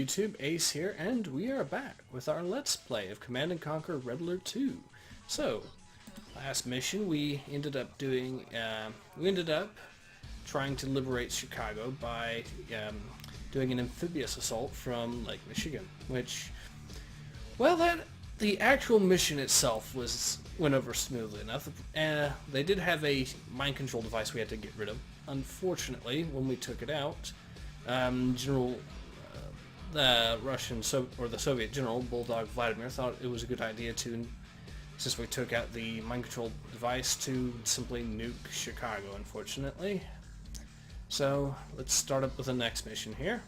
YouTube? Ace here, and we are back with our Let's Play of Command & Conquer Red Alert 2. So, last mission we ended up doing, trying to liberate Chicago by doing an amphibious assault from Lake Michigan, which, well, the actual mission itself went over smoothly enough. They did have a mind control device we had to get rid of. Unfortunately, when we took it out, the Soviet General Bulldog Vladimir thought it was a good idea to, since we took out the mind control device, to simply nuke Chicago, unfortunately. So let's start up with the next mission here.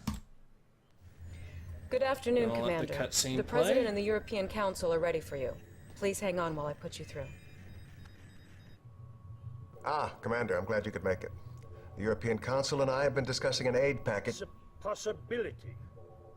Good afternoon, We'll Commander. let the cutscene The play. President and the European Council are ready for you. Please hang on while I put you through. Ah, Commander, I'm glad you could make it. The European Council and I have been discussing an aid package. It's a possibility.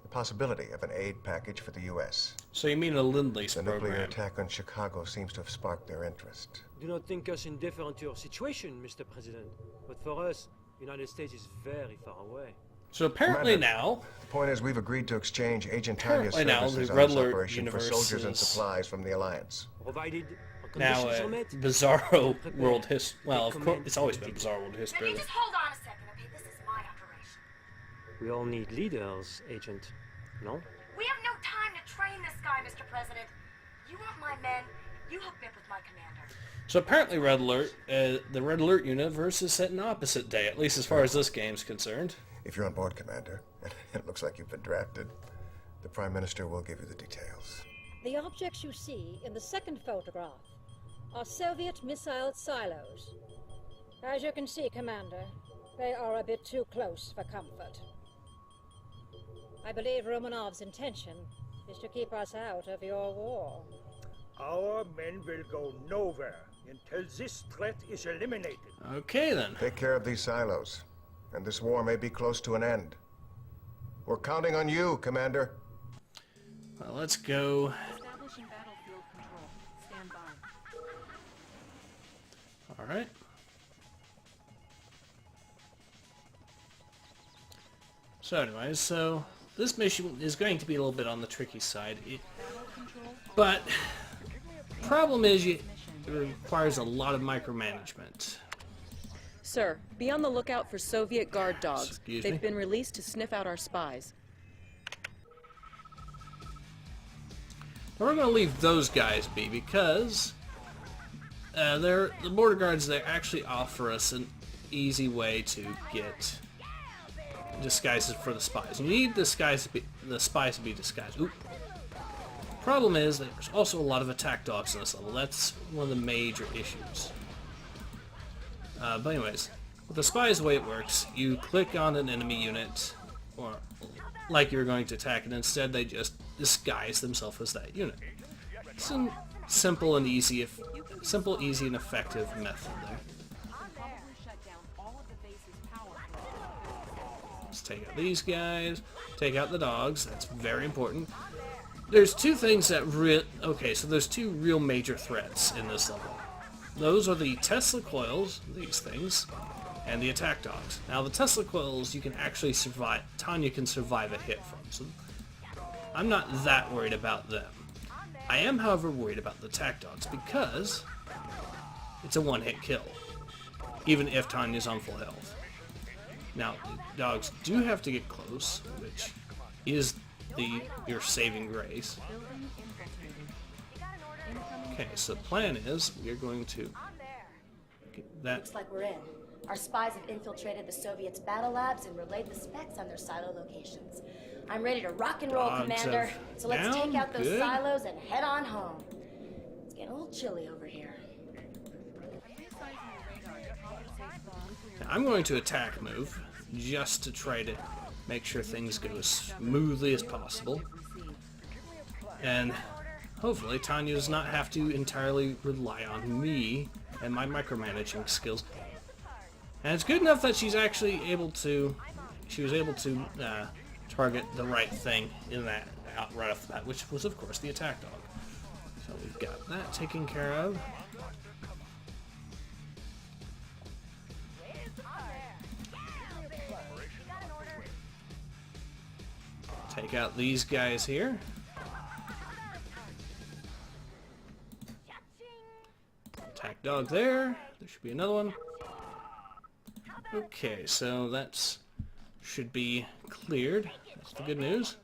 The possibility of an aid package for the U.S. So you mean a Lend-Lease The nuclear program? attack on Chicago seems to have sparked their interest. Do not think us indifferent to your situation, Mr. President. But for us, the United States is very far away. So apparently Commander, now, The point is, we've agreed to exchange Agent Tanya's Apparently now, services the on Red this Alert operation for universe soldiers and is- supplies from the Alliance. Provided our now conditions are met. Bizarro World History. Well, of course, it's always been Bizarro World Can History. you just hold on a second, okay? This is my operation. We all need leaders, Agent. No? We have no time to train this guy, Mr. President. You want my men, you hook me up with my commander. So apparently, Red Alert, the Red Alert universe is set in opposite day, at least as far as this game's concerned. If you're on board, Commander, and it looks like you've been drafted, the Prime Minister will give you the details. The objects you see in the second photograph are Soviet missile silos. As you can see, Commander, they are a bit too close for comfort. I believe Romanov's intention is to keep us out of your war. Our men will go nowhere until this threat is eliminated. Okay then. Take care of these silos, and this war may be close to an end. We're counting on you, Commander. Well, let's go. Establishing battlefield control. Stand by. All right. So anyways, this mission is going to be a little bit on the tricky side. But problem is it requires a lot of micromanagement. Sir, be on the lookout for Soviet guard dogs. Excuse They've me? been released to sniff out our spies. Now we're going to leave those guys be because the border guards, they actually offer us an easy way to get disguises for the spies. You need the spies to be disguised. Oop. Problem is there's also a lot of attack dogs in this level. That's one of the major issues. But anyways, with the spies, the way it works, you click on an enemy unit, or like you're going to attack, and instead they just disguise themselves as that unit. It's a simple, easy, and effective method there. Let's take out these guys, take out the dogs. That's very important. There's two things that so there's two real major threats in this level. Those are the Tesla coils, these things, and the attack dogs. Now the Tesla coils you can actually survive, Tanya can survive a hit from, so I'm not that worried about them. I am, however, worried about the attack dogs because it's a one-hit kill, even if Tanya's on full health. Now, the dogs do have to get close, which is your saving grace. Okay, so the plan is we're going to get that. Looks like we're in. Our spies have infiltrated the Soviets' battle labs and relayed the specs on their silo locations. I'm ready to rock and roll, Dogs Commander. have So let's down. take out those Good. silos and head on home. It's getting a little chilly over here. Now, I'm going to attack move just to try to make sure things go as smoothly as possible. And hopefully Tanya does not have to entirely rely on me and my micromanaging skills. And it's good enough that she was able to target the right thing in that right off the bat, which was of course the attack dog. So we've got that taken care of. Take out these guys here. Attack dog there. There should be another one. Okay, so that's should be cleared. That's the good news.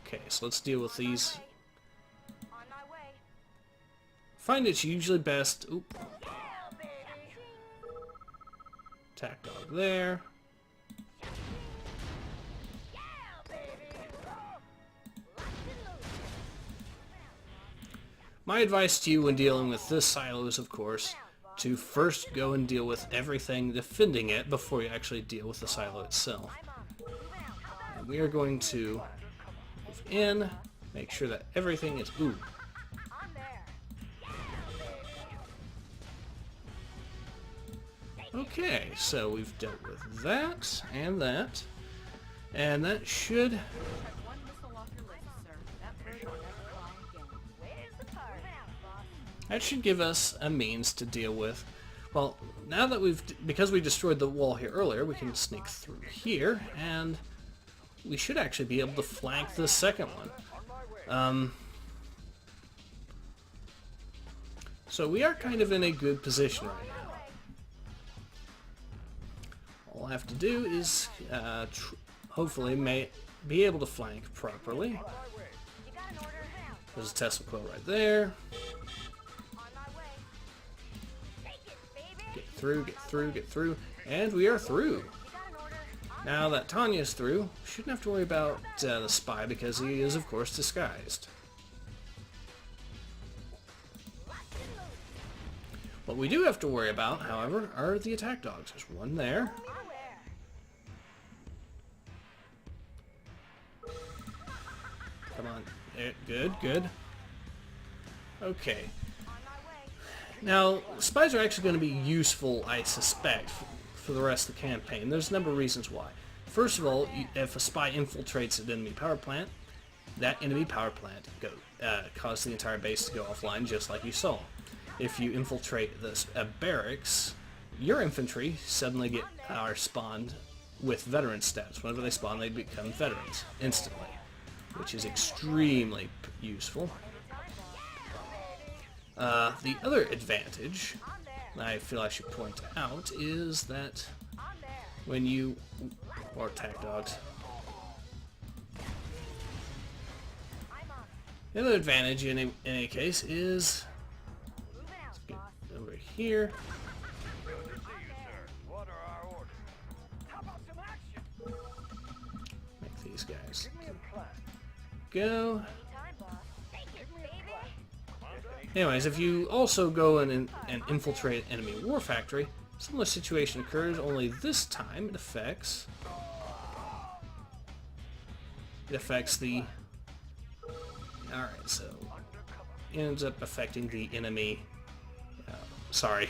Okay, so let's deal with these. Find it's usually best. Oop. Attack dog there. My advice to you when dealing with this silo is, of course, to first go and deal with everything defending it before you actually deal with the silo itself. And we are going to move in, make sure that everything is... Ooh. Okay, so we've dealt with that, and that should... One missile off your list, sir. That bird will never fly again. That should give us a means to deal with. Well, now that because we destroyed the wall here earlier, we can sneak through here, and we should actually be able to flank the second one. So we are kind of in a good position right now. All I have to do is hopefully be able to flank properly. There's a Tesla coil right there. Get through, get through, get through, and we are through. Now that Tanya's through, we shouldn't have to worry about the spy because he is, of course, disguised. What we do have to worry about, however, are the attack dogs. There's one there. Come on. Good, good. Okay. Now, spies are actually going to be useful, I suspect, for the rest of the campaign. There's a number of reasons why. First of all, if a spy infiltrates an enemy power plant, that enemy power plant causes the entire base to go offline, just like you saw. If you infiltrate this barracks, your infantry suddenly are spawned with veteran stats. Whenever they spawn, they become veterans instantly, which is extremely useful. The other advantage I feel I should point out is that when you... or attack dogs. The other advantage in any case is... let's get over here. Make these guys go. Anyways, if you also go in and infiltrate enemy war factory, similar situation occurs, only this time it affects the... Alright, so it ends up affecting the enemy... sorry.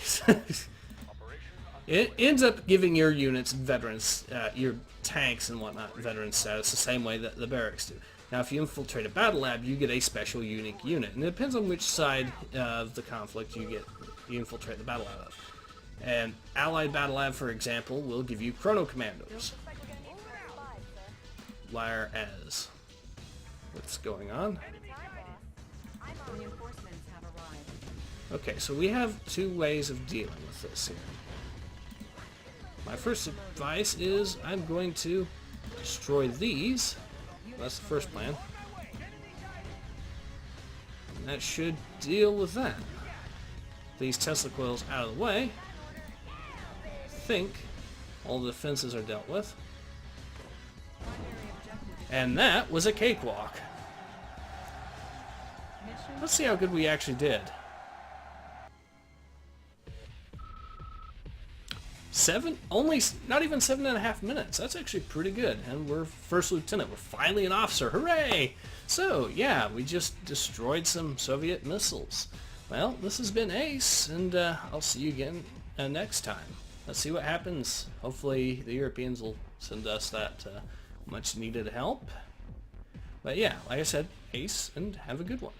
It ends up giving your units veterans, your tanks and whatnot, veteran status, the same way that the barracks do. Now, if you infiltrate a battle lab, you get a special unique unit, and it depends on which side of the conflict you infiltrate the battle lab of. And Allied Battle Lab, for example, will give you chrono commandos. Whereas, what's going on? Reinforcements have arrived. Okay, so we have two ways of dealing with this here. My first advice is I'm going to destroy these. That's the first plan. And that should deal with that. These Tesla coils out of the way. I think all the defenses are dealt with. And that was a cakewalk. Let's see how good we actually did. Not even 7.5 minutes. That's actually pretty good. And we're first lieutenant. We're finally an officer. Hooray! So, yeah, we just destroyed some Soviet missiles. Well, this has been Ace, and I'll see you again next time. Let's see what happens. Hopefully the Europeans will send us that much needed help. But yeah, like I said, Ace, and have a good one.